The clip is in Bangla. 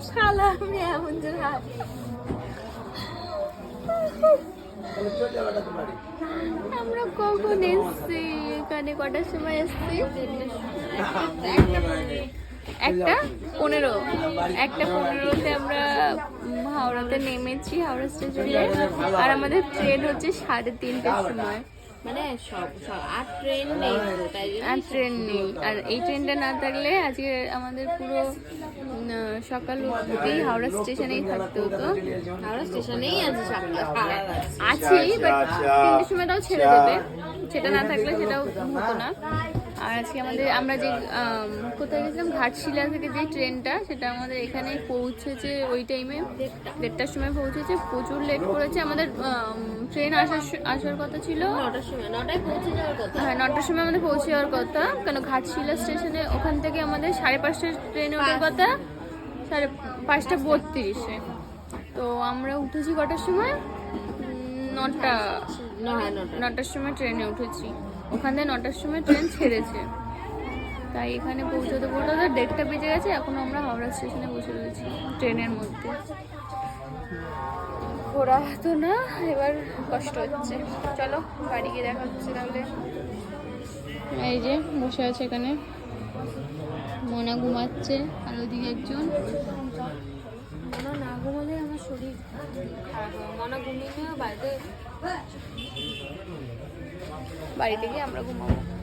শালা আমি এমন যে আমরা কখন এসছি এখানে, কটার সময় এসছি? 1:15 আমরা হাওড়াতে নেমেছি, হাওড়া স্টেশনে। আর আমাদের ট্রেন হচ্ছে 3:30টার সময়। মানে সব আর ট্রেন নেই, আর ট্রেন নেই। আর এই ট্রেনটা না থাকলে আজকে আমাদের পুরো সকাল উঠতেই হাওড়া স্টেশনেই থাকতে হতো। হাওড়া স্টেশনেই আছে আছি, বাট 3টের সময় তাও ছেড়ে দেবে, সেটা না থাকলে সেটাও হতো না। আর আজকে আমরা যে কোথায় গেছিলাম, ঘাটশিলা থেকে যে ট্রেনটা, সেটা আমাদের এখানে পৌঁছেছে ওই টাইমে 1:30টার সময় পৌঁছেছে। প্রচুর লেট করেছে আমাদের। ট্রেন আসার কথা ছিল 9টার সময়, 9টায় পৌঁছে যাওয়ার কথা। হ্যাঁ, 9টার সময় আমাদের পৌঁছে যাওয়ার কথা, কেন ঘাটশিলা স্টেশনে ওখান থেকে আমাদের 5:30টার ট্রেনে ওঠার কথা, 5:32। তো আমরা উঠেছি কটার সময়? 9টার সময় ট্রেনে উঠেছি। ওখান থেকে 9টার সময় ট্রেন ছেড়েছে, তাই এখানে পৌঁছতে 1:30 বেজে গেছে। এখন আমরা হাওড়া স্টেশনে বসে রয়েছি ট্রেনের মধ্যে। ঘোরা তো না, এবার কষ্ট হচ্ছে। চলো বাড়ি গিয়ে দেখা হচ্ছে তাহলে। এই যে বসে আছে এখানে, মনা ঘুমাচ্ছে, আর ওদিকে একজন। মনা না ঘুমালে আমার শরীর খারাপ হয়। মনা ঘুমিয়ে বাড়িতে গিয়ে আমরা ঘুমাবো।